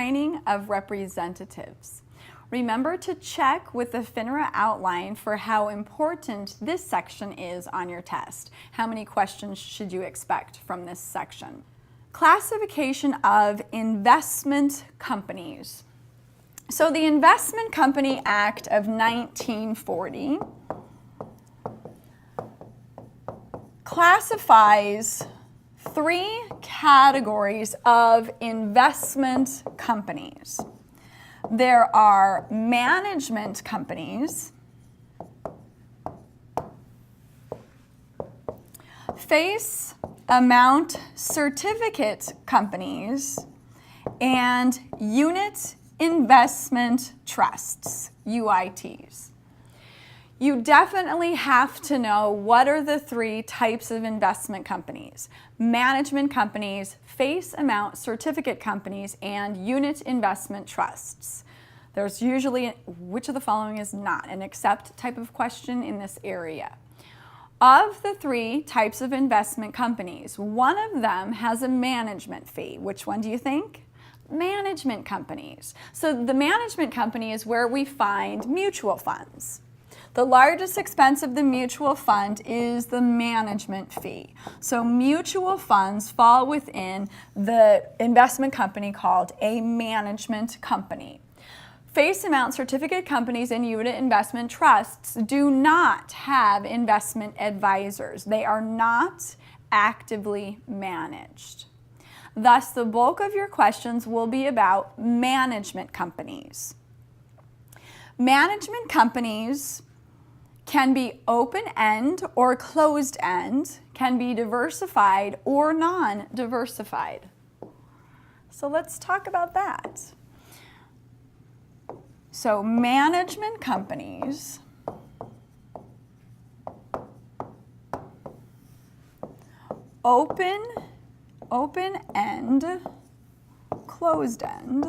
training of representatives. Remember to check with the FINRA outline for how important this section is on your test. How many questions should you expect from this section? Classification of investment companies. So the Investment Company Act of 1940 classifies three categories of investment companies. There are management companies, face amount certificate companies, and unit investment trusts, UITs. You definitely have to know what are the three types of investment companies: management companies, face amount certificate companies, and unit investment trusts. There's usually, which of the following is not an except type of question in this area. Of the three types of investment companies, one of them has a management fee. Which one do you think? Management companies. So the management company is where we find mutual funds. The largest expense of the mutual fund is the management fee. So mutual funds fall within the investment company called a management company. Face amount certificate companies and unit investment trusts do not have investment advisors. They are not actively managed. Thus, the bulk of your questions will be about management companies. Management companies can be open-end or closed-end, can be diversified or non-diversified. So let's talk about that. So management companies open-end, closed-end,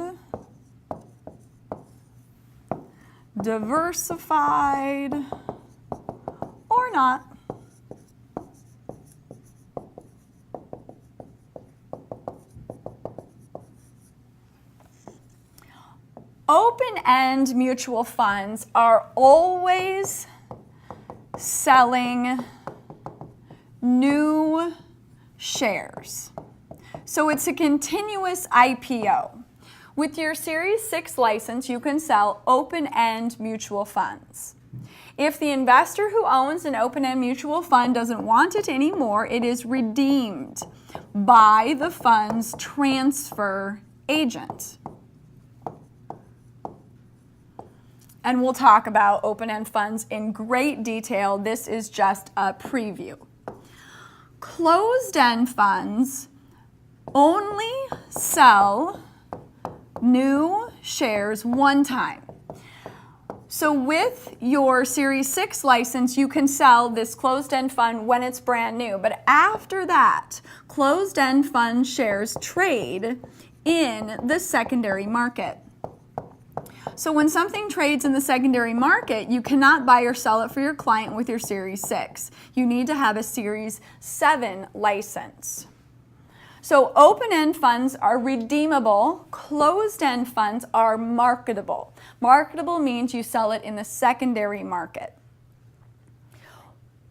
diversified, or not. Open-end mutual funds are always selling new shares. So it's a continuous IPO. With your Series 6 license, you can sell open-end mutual funds. If the investor who owns an open-end mutual fund doesn't want it anymore, it is redeemed by the fund's transfer agent. And we'll talk about open-end funds in great detail. This is just a preview. Closed-end funds only sell new shares one time. So with your Series 6 license, you can sell this closed-end fund when it's brand new. But after that, closed-end fund shares trade in the secondary market. So when something trades in the secondary market, you cannot buy or sell it for your client with your Series 6. You need to have a Series 7 license. So open-end funds are redeemable. Closed-end funds are marketable. Marketable means you sell it in the secondary market.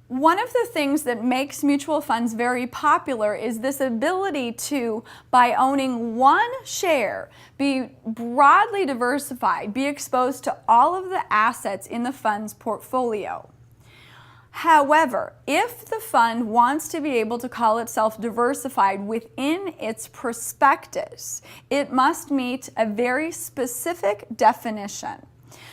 One of the things that makes mutual funds very popular is this ability to, by owning one share, be broadly diversified, be exposed to all of the assets in the fund's portfolio. However, if the fund wants to be able to call itself diversified within its prospectus, it must meet a very specific definition.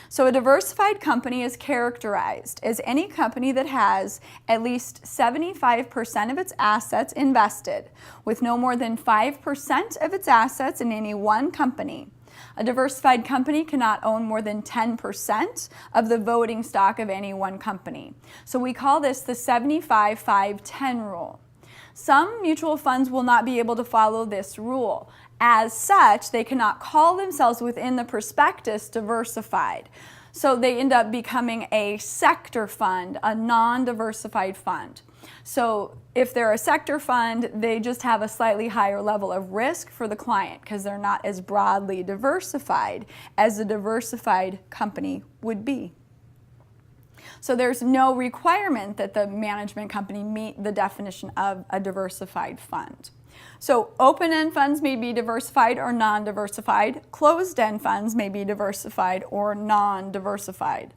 So a diversified company is characterized as any company that has at least 75% of its assets invested, with no more than 5% of its assets in any one company. A diversified company cannot own more than 10% of the voting stock of any one company. So we call this the 75-5-10 rule. Some mutual funds will not be able to follow this rule. As such, they cannot call themselves within the prospectus diversified. So they end up becoming a sector fund, a non-diversified fund. So if they're a sector fund, they just have a slightly higher level of risk for the client because they're not as broadly diversified as a diversified company would be. So there's no requirement that the management company meet the definition of a diversified fund. So open-end funds may be diversified or non-diversified. Closed-end funds may be diversified or non-diversified.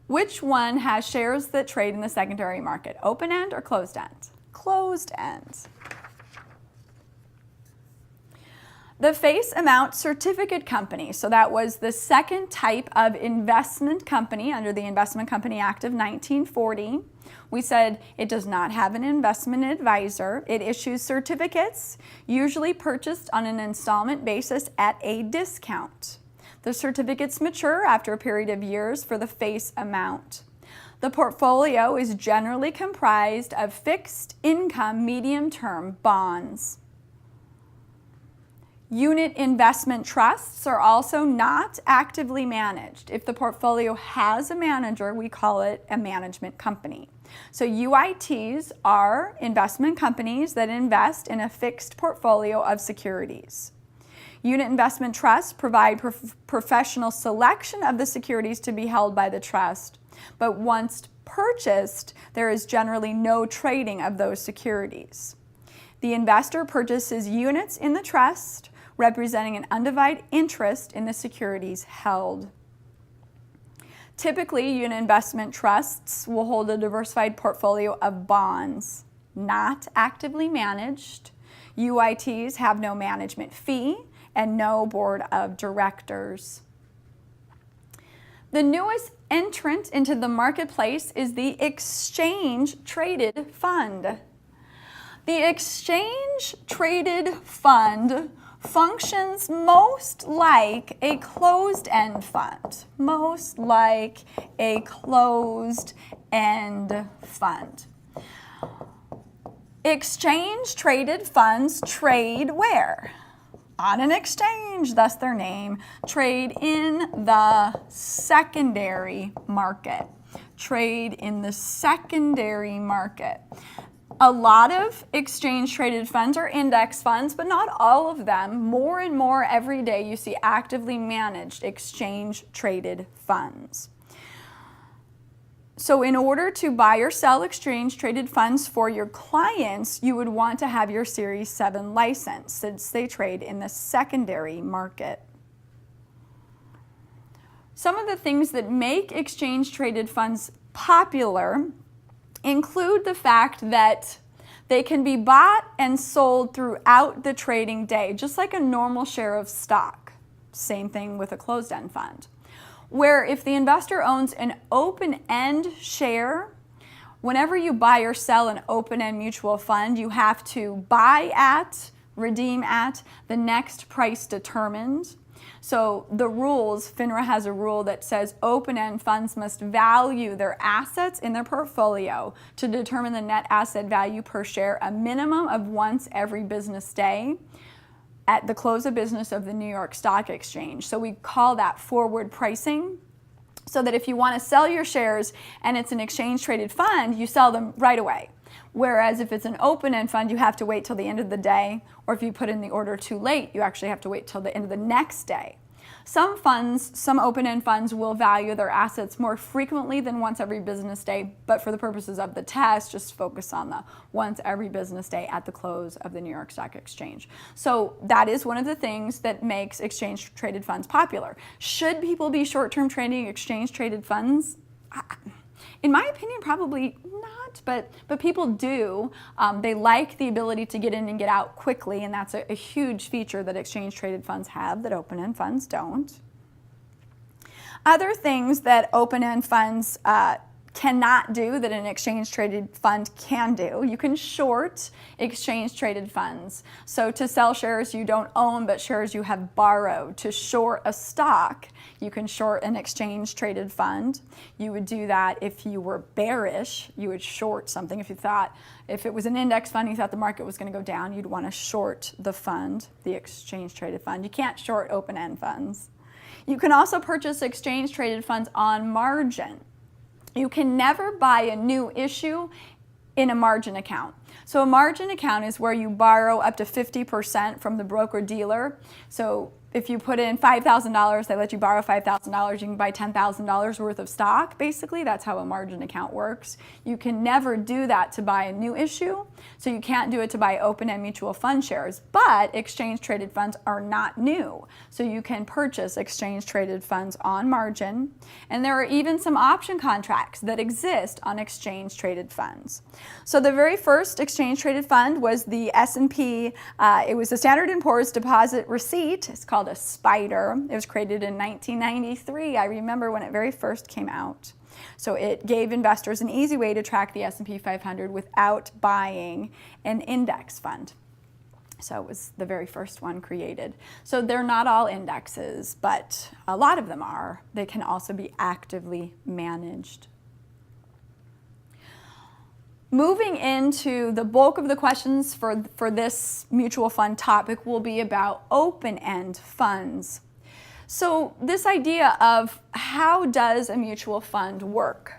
Which one has shares that trade in the secondary market, open-end or closed-end? Closed-end. The face amount certificate company, so that was the second type of investment company under the Investment Company Act of 1940. We said it does not have an investment advisor. It issues certificates, usually purchased on an installment basis at a discount. The certificates mature after a period of years for the face amount. The portfolio is generally comprised of fixed income medium-term bonds. Unit investment trusts are also not actively managed. If the portfolio has a manager, we call it a management company. So UITs are investment companies that invest in a fixed portfolio of securities. Unit investment trusts provide professional selection of the securities to be held by the trust, but once purchased, there is generally no trading of those securities. The investor purchases units in the trust, representing an undivided interest in the securities held. Typically, unit investment trusts will hold a diversified portfolio of bonds, not actively managed. UITs have no management fee and no board of directors. The newest entrant into the marketplace is the exchange-traded fund. The exchange-traded fund functions most like a closed-end fund. Most like a closed-end fund. Exchange-traded funds trade where? On an exchange, thus their name. Trade in the secondary market. Trade in the secondary market. A lot of exchange-traded funds are index funds, but not all of them. More and more every day you see actively managed exchange-traded funds. So in order to buy or sell exchange-traded funds for your clients, you would want to have your Series 7 license since they trade in the secondary market. Some of the things that make exchange-traded funds popular include the fact that they can be bought and sold throughout the trading day, just like a normal share of stock. Same thing with a closed-end fund, where if the investor owns an open-end share, whenever you buy or sell an open-end mutual fund, you have to buy at, redeem at, the next price determined. So the rules, FINRA has a rule that says open-end funds must value their assets in their portfolio to determine the net asset value per share a minimum of once every business day at the close of business of the New York Stock Exchange. So we call that forward pricing, so that if you want to sell your shares and it's an exchange-traded fund, you sell them right away. Whereas if it's an open-end fund, you have to wait till the end of the day, or if you put in the order too late, you actually have to wait till the end of the next day. Some funds, some open-end funds will value their assets more frequently than once every business day, but for the purposes of the test, just focus on the once every business day at the close of the New York Stock Exchange. So that is one of the things that makes exchange-traded funds popular. Should people be short-term trading exchange-traded funds? In my opinion, probably not, but people do. They like the ability to get in and get out quickly, and that's a huge feature that exchange-traded funds have that open-end funds don't. Other things that open-end funds cannot do that an exchange-traded fund can do. You can short exchange-traded funds. So to sell shares you don't own but shares you have borrowed. To short a stock, you can short an exchange-traded fund. You would do that if you were bearish. You would short something. If it was an index fund, you thought the market was going to go down, you'd want to short the fund, the exchange-traded fund. You can't short open-end funds. You can also purchase exchange-traded funds on margin. You can never buy a new issue in a margin account. So a margin account is where you borrow up to 50% from the broker-dealer. So if you put in $5,000, they let you borrow $5,000, you can buy $10,000 worth of stock. Basically, that's how a margin account works. You can never do that to buy a new issue, so you can't do it to buy open-end mutual fund shares, but exchange-traded funds are not new. So you can purchase exchange-traded funds on margin, and there are even some option contracts that exist on exchange-traded funds. So the very first exchange-traded fund was the S&P, it was the Standard & Poor's Deposit Receipt. It's called a SPDR. It was created in 1993. I remember when it very first came out. So it gave investors an easy way to track the S&P 500 without buying an index fund. So it was the very first one created. So they're not all indexes, but a lot of them are. They can also be actively managed. Moving into the bulk of the questions for this mutual fund topic will be about open-end funds. So this idea of how does a mutual fund work?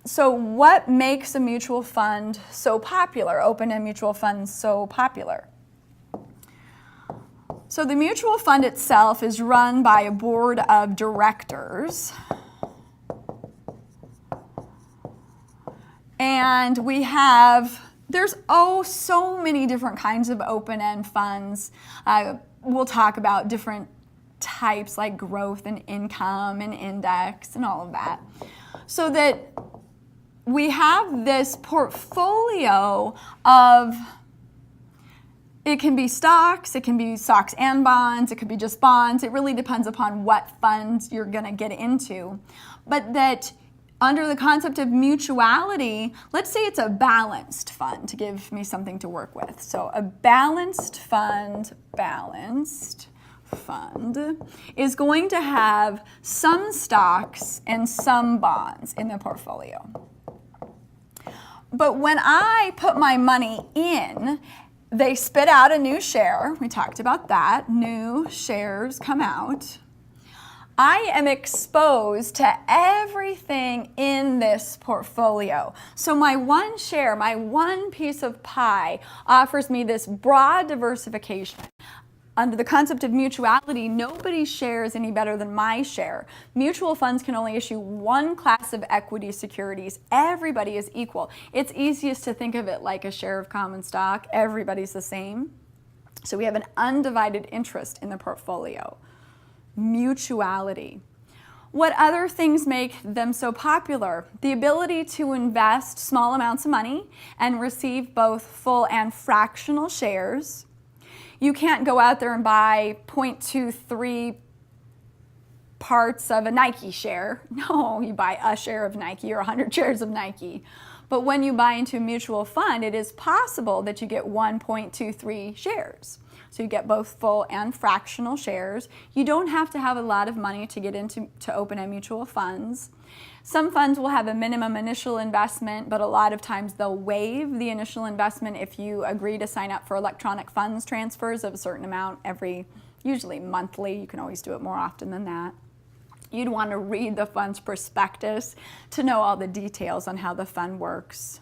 So what makes a mutual fund so popular, open-end mutual funds so popular? So the mutual fund itself is run by a board of directors. And we have, there's so many different kinds of open-end funds. We'll talk about different types like growth and income and index and all of that. So that we have this portfolio of, it can be stocks and bonds, it could be just bonds. It really depends upon what funds you're going to get into. But that under the concept of mutuality, let's say it's a balanced fund to give me something to work with. So a balanced fund is going to have some stocks and some bonds in the portfolio. But when I put my money in, they spit out a new share. We talked about that. New shares come out. I am exposed to everything in this portfolio. So my one share, my one piece of pie offers me this broad diversification. Under the concept of mutuality, nobody shares any better than my share. Mutual funds can only issue one class of equity securities. Everybody is equal. It's easiest to think of it like a share of common stock. Everybody's the same. So we have an undivided interest in the portfolio. Mutuality. What other things make them so popular? The ability to invest small amounts of money and receive both full and fractional shares. You can't go out there and buy 0.23 parts of a Nike share. No, you buy a share of Nike or 100 shares of Nike. But when you buy into a mutual fund, it is possible that you get 1.23 shares. So you get both full and fractional shares. You don't have to have a lot of money to get into open-end mutual funds. Some funds will have a minimum initial investment, but a lot of times they'll waive the initial investment if you agree to sign up for electronic funds transfers of a certain amount usually monthly. You can always do it more often than that. You'd want to read the fund's prospectus to know all the details on how the fund works.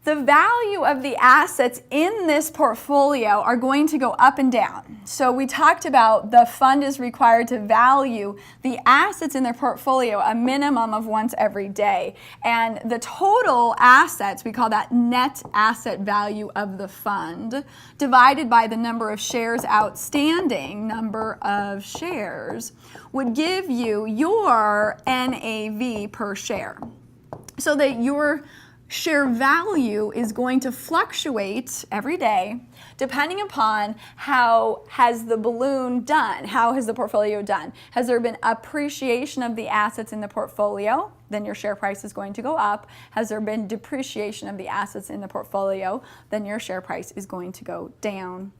The value of the assets in this portfolio are going to go up and down. So we talked about the fund is required to value the assets in their portfolio a minimum of once every day. And the total assets, we call that net asset value of the fund, divided by the number of shares outstanding, number of shares, would give you your NAV per share. So that your share value is going to fluctuate every day depending upon how has the balloon done, how has the portfolio done. Has there been appreciation of the assets in the portfolio? Then your share price is going to go up. Has there been depreciation of the assets in the portfolio? Then your share price is going to go down.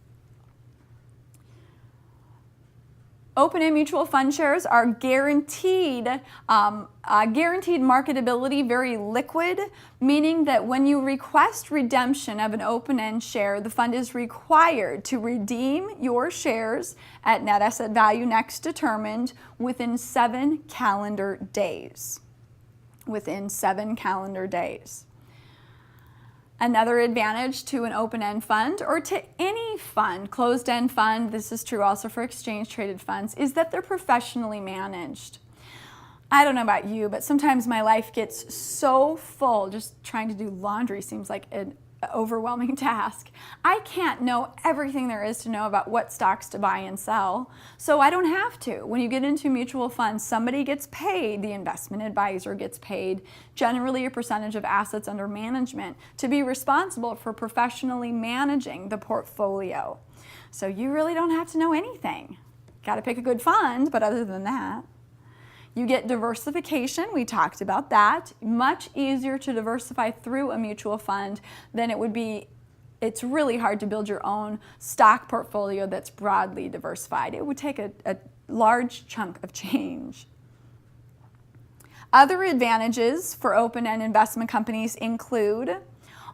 Open-end mutual fund shares are guaranteed marketability, very liquid, meaning that when you request redemption of an open-end share, the fund is required to redeem your shares at net asset value next determined within 7 calendar days. within 7 calendar days. Another advantage to an open-end fund, or to any fund, closed-end fund, this is true also for exchange-traded funds, is that they're professionally managed. I don't know about you, but sometimes my life gets so full, just trying to do laundry seems like an overwhelming task. I can't know everything there is to know about what stocks to buy and sell, so I don't have to. When you get into mutual funds, somebody gets paid, the investment advisor gets paid, generally a percentage of assets under management, to be responsible for professionally managing the portfolio. So you really don't have to know anything. Got to pick a good fund, but other than that, you get diversification, we talked about that. Much easier to diversify through a mutual fund than it would be. It's really hard to build your own stock portfolio that's broadly diversified. It would take a large chunk of change. Other advantages for open-end investment companies include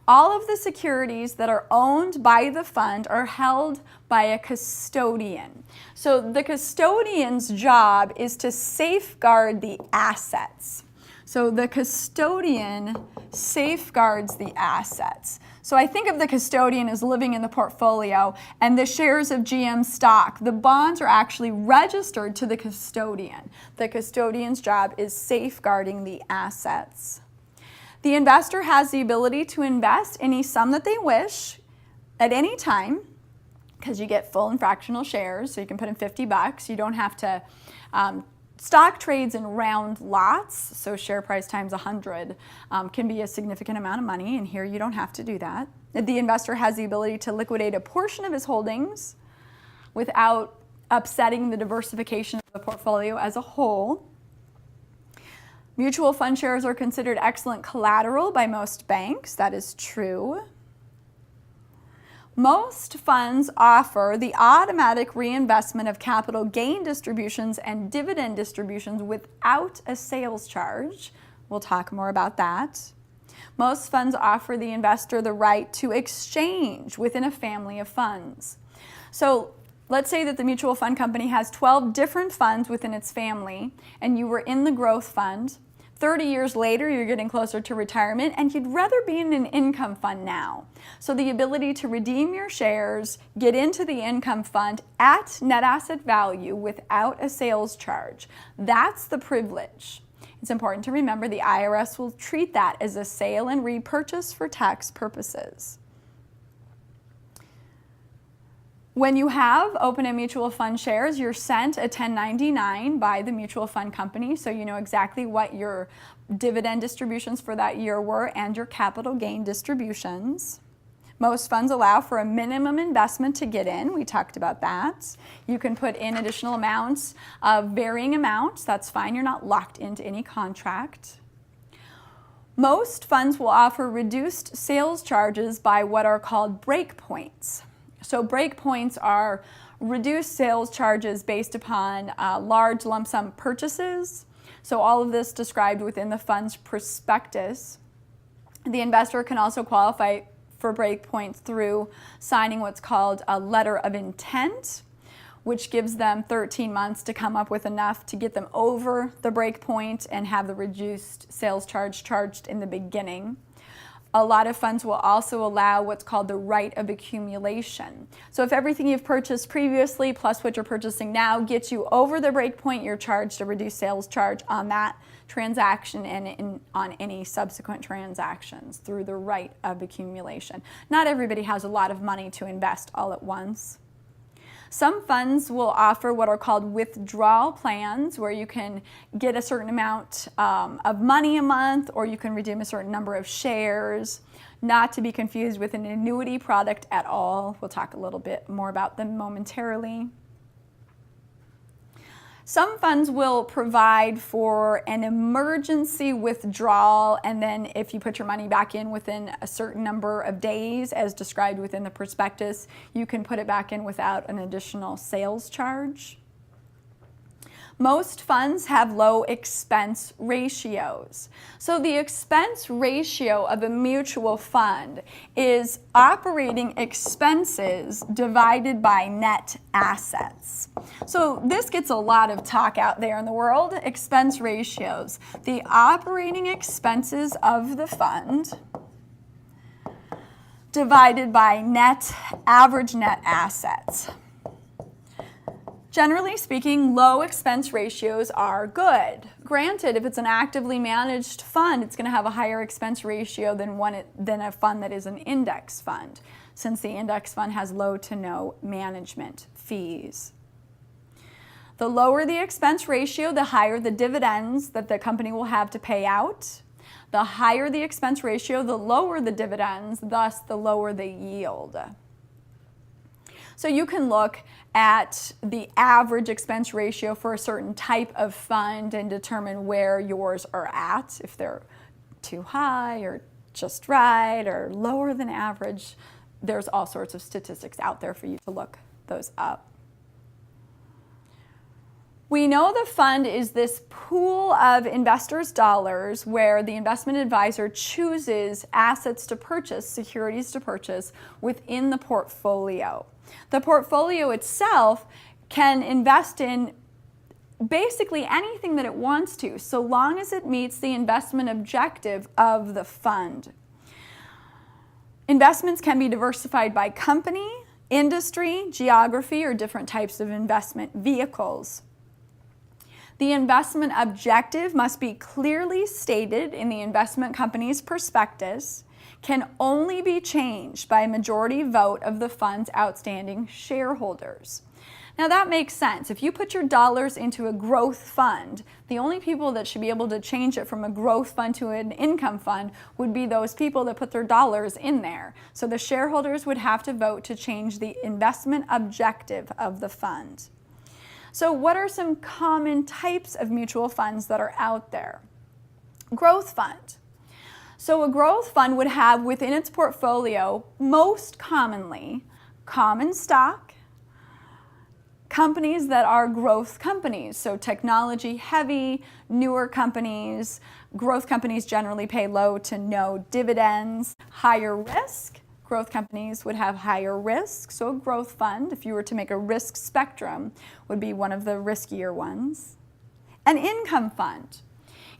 all of the securities that are owned by the fund are held by a custodian. So the custodian's job is to safeguard the assets. So the custodian safeguards the assets. So I think of the custodian as living in the portfolio, and the shares of GM stock, the bonds are actually registered to the custodian. The custodian's job is safeguarding the assets. The investor has the ability to invest any sum that they wish at any time, because you get full and fractional shares, so you can put in $50. You don't have to, stock trades in round lots, so share price times 100 can be a significant amount of money, and here you don't have to do that. The investor has the ability to liquidate a portion of his holdings without upsetting the diversification of the portfolio as a whole. Mutual fund shares are considered excellent collateral by most banks. That is true. Most funds offer the automatic reinvestment of capital gain distributions and dividend distributions without a sales charge. We'll talk more about that. Most funds offer the investor the right to exchange within a family of funds. So let's say that the mutual fund company has 12 different funds within its family, and you were in the growth fund. 30 years later, you're getting closer to retirement, and you'd rather be in an income fund now. So the ability to redeem your shares, get into the income fund at net asset value without a sales charge, that's the privilege. It's important to remember the IRS will treat that as a sale and repurchase for tax purposes. When you have open-end mutual fund shares, you're sent a 1099 by the mutual fund company, so you know exactly what your dividend distributions for that year were and your capital gain distributions. Most funds allow for a minimum investment to get in. We talked about that. You can put in additional amounts of varying amounts. That's fine. You're not locked into any contract. Most funds will offer reduced sales charges by what are called breakpoints. So breakpoints are reduced sales charges based upon large lump sum purchases. So all of this described within the fund's prospectus. The investor can also qualify for breakpoints through signing what's called a letter of intent, which gives them 13 months to come up with enough to get them over the breakpoint and have the reduced sales charge charged in the beginning. A lot of funds will also allow what's called the right of accumulation. So if everything you've purchased previously plus what you're purchasing now gets you over the break point, you're charged a reduced sales charge on that transaction and on any subsequent transactions through the right of accumulation. Not everybody has a lot of money to invest all at once. Some funds will offer what are called withdrawal plans, where you can get a certain amount of money a month, or you can redeem a certain number of shares, not to be confused with an annuity product at all. We'll talk a little bit more about them momentarily. Some funds will provide for an emergency withdrawal, and then if you put your money back in within a certain number of days, as described within the prospectus, you can put it back in without an additional sales charge. Most funds have low expense ratios. So the expense ratio of a mutual fund is operating expenses divided by net assets. So this gets a lot of talk out there in the world, expense ratios. The operating expenses of the fund divided by average net assets. Generally speaking, low expense ratios are good. Granted, if it's an actively managed fund, it's going to have a higher expense ratio than a fund that is an index fund, since the index fund has low to no management fees. The lower the expense ratio, the higher the dividends that the company will have to pay out. The higher the expense ratio, the lower the dividends, thus the lower the yield. So you can look at the average expense ratio for a certain type of fund and determine where yours are at, if they're too high or just right or lower than average. There's all sorts of statistics out there for you to look those up. We know the fund is this pool of investors' dollars where the investment advisor chooses assets to purchase, securities to purchase within the portfolio. The portfolio itself can invest in basically anything that it wants to, so long as it meets the investment objective of the fund. Investments can be diversified by company, industry, geography, or different types of investment vehicles. The investment objective must be clearly stated in the investment company's prospectus, can only be changed by a majority vote of the fund's outstanding shareholders. Now that makes sense. If you put your dollars into a growth fund, the only people that should be able to change it from a growth fund to an income fund would be those people that put their dollars in there. So the shareholders would have to vote to change the investment objective of the fund. So what are some common types of mutual funds that are out there? Growth fund. So a growth fund would have within its portfolio, most commonly, common stock, companies that are growth companies, so technology heavy, newer companies. Growth companies generally pay low to no dividends. Higher risk, growth companies would have higher risk, so a growth fund, if you were to make a risk spectrum, would be one of the riskier ones. An income fund.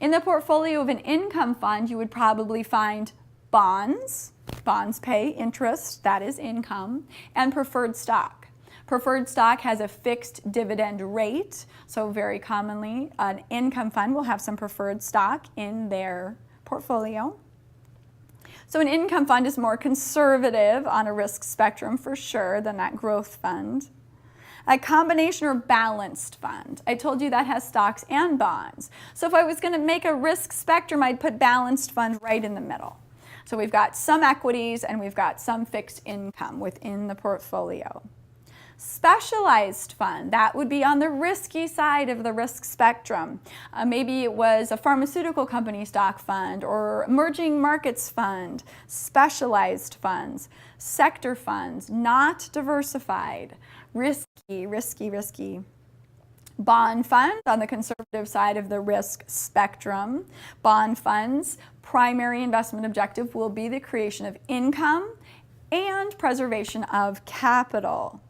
In the portfolio of an income fund, you would probably find bonds. Bonds pay interest, that is income, and preferred stock. Preferred stock has a fixed dividend rate, so very commonly an income fund will have some preferred stock in their portfolio. So an income fund is more conservative on a risk spectrum for sure than that growth fund. A combination or balanced fund. I told you that has stocks and bonds. So if I was going to make a risk spectrum, I'd put balanced fund right in the middle. So we've got some equities and we've got some fixed income within the portfolio. Specialized fund, that would be on the risky side of the risk spectrum. Maybe it was a pharmaceutical company stock fund or emerging markets fund, specialized funds, sector funds, not diversified, risky. Bond fund on the conservative side of the risk spectrum. Bond funds, primary investment objective will be the creation of income and preservation of capital.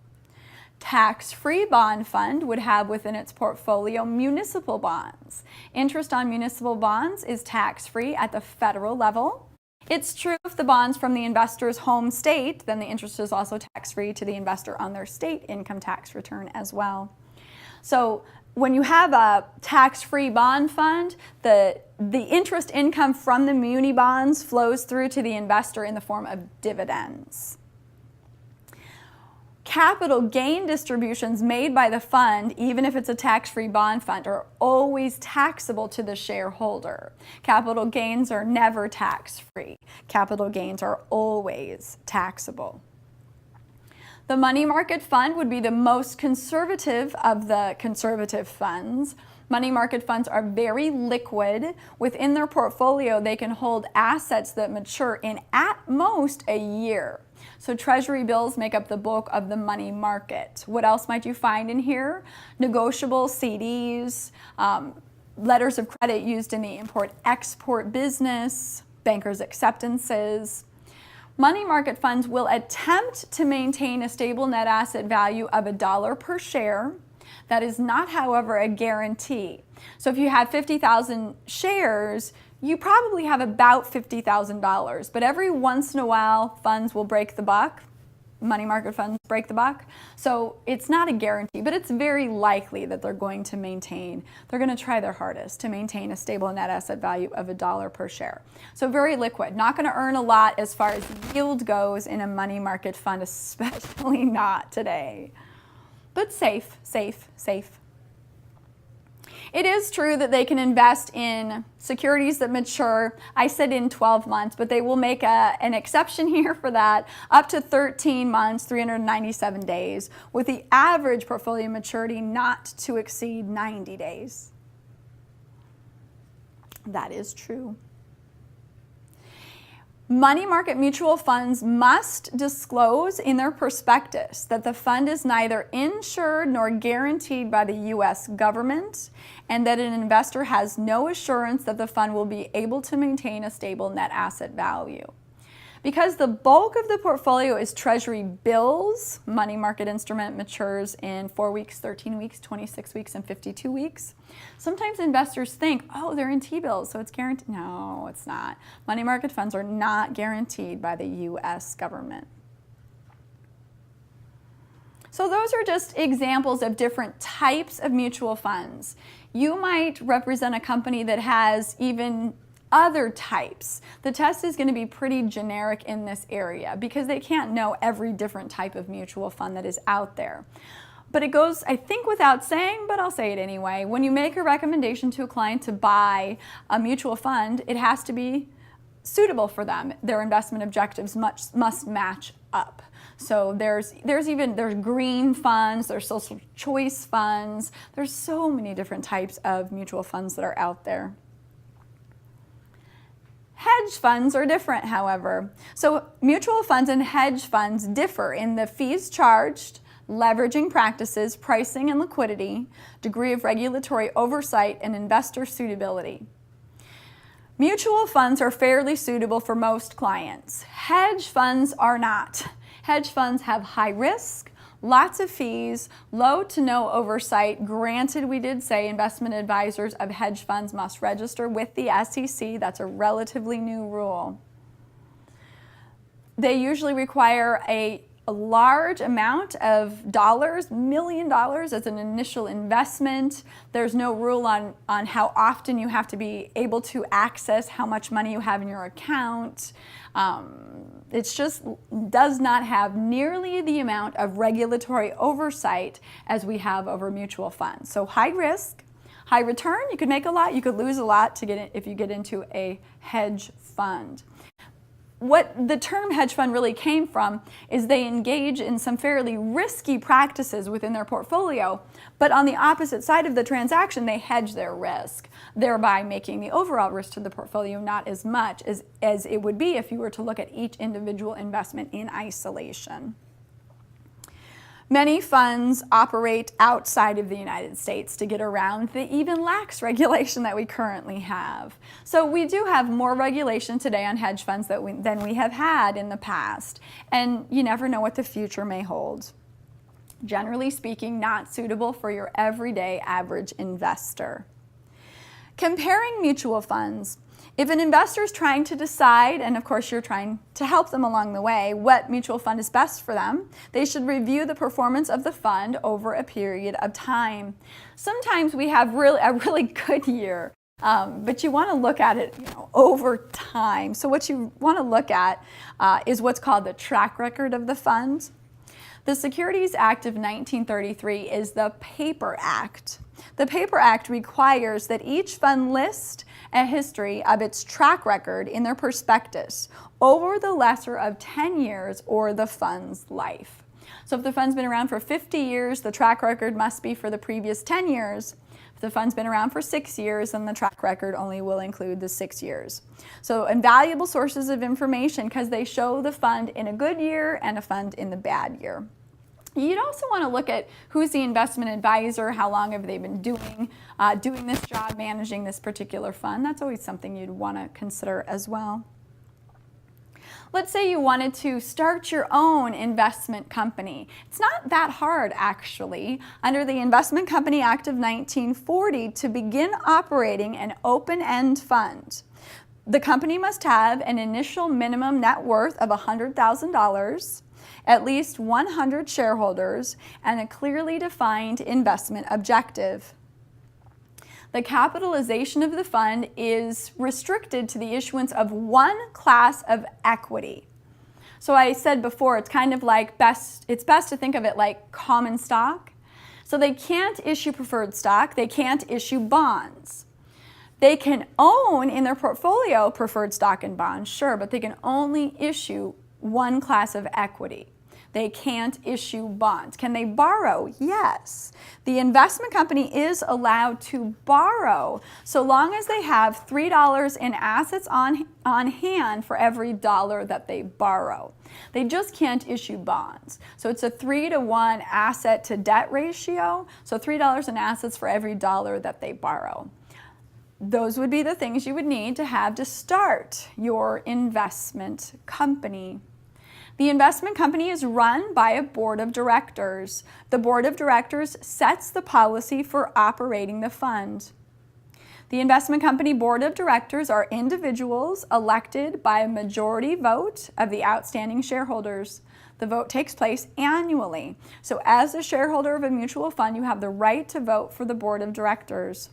Tax-free bond fund would have within its portfolio municipal bonds. Interest on municipal bonds is tax-free at the federal level. It's true if the bond's from the investor's home state, then the interest is also tax-free to the investor on their state income tax return as well. So when you have a tax-free bond fund, the interest income from the muni bonds flows through to the investor in the form of dividends. Capital gain distributions made by the fund, even if it's a tax-free bond fund, are always taxable to the shareholder. Capital gains are never tax-free. Capital gains are always taxable. The money market fund would be the most conservative of the conservative funds. Money market funds are very liquid. Within their portfolio, they can hold assets that mature in at most a year. So treasury bills make up the bulk of the money market. What else might you find in here? Negotiable CDs, letters of credit used in the import-export business, bankers' acceptances. Money market funds will attempt to maintain a stable net asset value of $1 per share. That is not, however, a guarantee. So if you have 50,000 shares, you probably have about $50,000. But every once in a while, funds will break the buck. Money market funds break the buck. So it's not a guarantee, but it's very likely that they're going to try their hardest to maintain a stable net asset value of $1 per share. So very liquid, not going to earn a lot as far as yield goes in a money market fund, especially not today. But safe, safe, safe. It is true that they can invest in securities that mature, I said in 12 months, but they will make an exception here for that, up to 13 months, 397 days, with the average portfolio maturity not to exceed 90 days. That is true. Money market mutual funds must disclose in their prospectus that the fund is neither insured nor guaranteed by the U.S. government, and that an investor has no assurance that the fund will be able to maintain a stable net asset value. Because the bulk of the portfolio is treasury bills, money market instrument matures in 4 weeks, 13 weeks, 26 weeks, and 52 weeks. Sometimes investors think, oh, they're in T-bills, so it's guaranteed. No, it's not. Money market funds are not guaranteed by the U.S. government. So those are just examples of different types of mutual funds. You might represent a company that has even other types. The test is going to be pretty generic in this area because they can't know every different type of mutual fund that is out there. But it goes, I think, without saying, but I'll say it anyway. When you make a recommendation to a client to buy a mutual fund, it has to be suitable for them. Their investment objectives must match up. So there's green funds, there's social choice funds. There's so many different types of mutual funds that are out there. Hedge funds are different, however. So mutual funds and hedge funds differ in the fees charged, leveraging practices, pricing and liquidity, degree of regulatory oversight, and investor suitability. Mutual funds are fairly suitable for most clients. Hedge funds are not. Hedge funds have high risk, lots of fees, low to no oversight. Granted, we did say investment advisors of hedge funds must register with the SEC. That's a relatively new rule. They usually require a large amount of dollars, $1 million as an initial investment. There's no rule on how often you have to be able to access how much money you have in your account. It just does not have nearly the amount of regulatory oversight as we have over mutual funds. So high risk, high return. You could make a lot, you could lose a lot if you get into a hedge fund. What the term hedge fund really came from is they engage in some fairly risky practices within their portfolio, but on the opposite side of the transaction, they hedge their risk, thereby making the overall risk to the portfolio not as much as it would be if you were to look at each individual investment in isolation. Many funds operate outside of the United States to get around the even lax regulation that we currently have. So we do have more regulation today on hedge funds than we have had in the past, and you never know what the future may hold. Generally speaking, not suitable for your everyday average investor. Comparing mutual funds. If an investor is trying to decide, and of course you're trying to help them along the way, what mutual fund is best for them, they should review the performance of the fund over a period of time. Sometimes we have a really good year, but you want to look at it over time. So what you want to look at is what's called the track record of the fund. The Securities Act of 1933 is the Paper Act. The Paper Act requires that each fund list a history of its track record in their prospectus over the lesser of 10 years or the fund's life. So if the fund's been around for 50 years, the track record must be for the previous 10 years. If the fund's been around for 6 years, then the track record only will include the 6 years. So invaluable sources of information because they show the fund in a good year and a fund in the bad year. You'd also want to look at who's the investment advisor, how long have they been doing this job, managing this particular fund. That's always something you'd want to consider as well. Let's say you wanted to start your own investment company. It's not that hard, actually, under the Investment Company Act of 1940 to begin operating an open-end fund. The company must have an initial minimum net worth of $100,000, at least 100 shareholders, and a clearly defined investment objective. The capitalization of the fund is restricted to the issuance of one class of equity. So I said before, it's kind of like it's best to think of it like common stock. So they can't issue preferred stock, they can't issue bonds. They can own in their portfolio preferred stock and bonds, sure, but they can only issue one class of equity. They can't issue bonds. Can they borrow? Yes. The investment company is allowed to borrow so long as they have $3 in assets on hand for every dollar that they borrow. They just can't issue bonds. So it's a 3-to-1 asset to debt ratio, so $3 in assets for every dollar that they borrow. Those would be the things you would need to have to start your investment company. The investment company is run by a board of directors. The board of directors sets the policy for operating the fund. The investment company board of directors are individuals elected by a majority vote of the outstanding shareholders. The vote takes place annually. So as a shareholder of a mutual fund, you have the right to vote for the board of directors.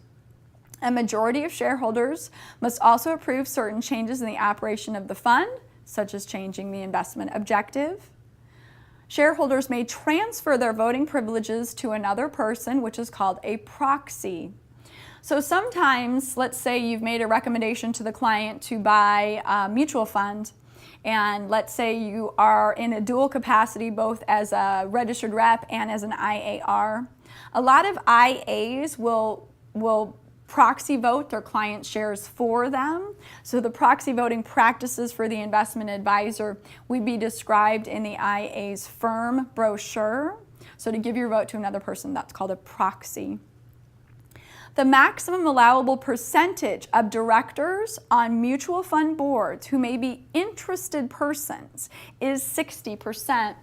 A majority of shareholders must also approve certain changes in the operation of the fund, such as changing the investment objective. Shareholders may transfer their voting privileges to another person, which is called a proxy. So sometimes, let's say you've made a recommendation to the client to buy a mutual fund, and let's say you are in a dual capacity both as a registered rep and as an IAR. A lot of IAs will proxy vote their client shares for them. So the proxy voting practices for the investment advisor would be described in the IA's firm brochure. So to give your vote to another person, that's called a proxy. The maximum allowable percentage of directors on mutual fund boards who may be interested persons is 60%.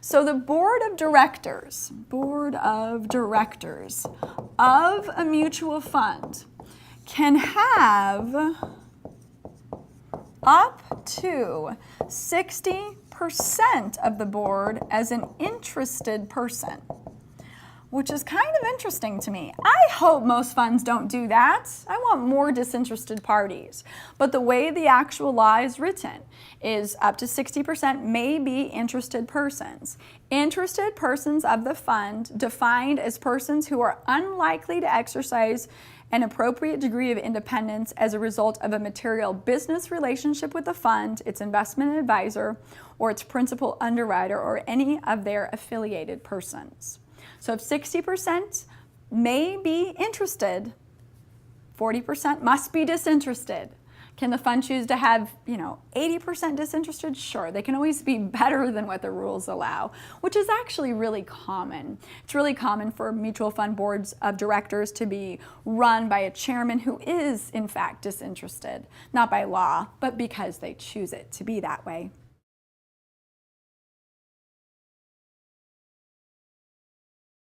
So the board of directors of a mutual fund can have up to 60% of the board as an interested person, which is kind of interesting to me. I hope most funds don't do that. I want more disinterested parties. But the way the actual law is written is up to 60% may be interested persons. Interested persons of the fund defined as persons who are unlikely to exercise an appropriate degree of independence as a result of a material business relationship with the fund, its investment advisor, or its principal underwriter, or any of their affiliated persons. So if 60% may be interested, 40% must be disinterested. Can the fund choose to have, 80% disinterested? Sure, they can always be better than what the rules allow, which is actually really common. It's really common for mutual fund boards of directors to be run by a chairman who is, in fact, disinterested, not by law, but because they choose it to be that way.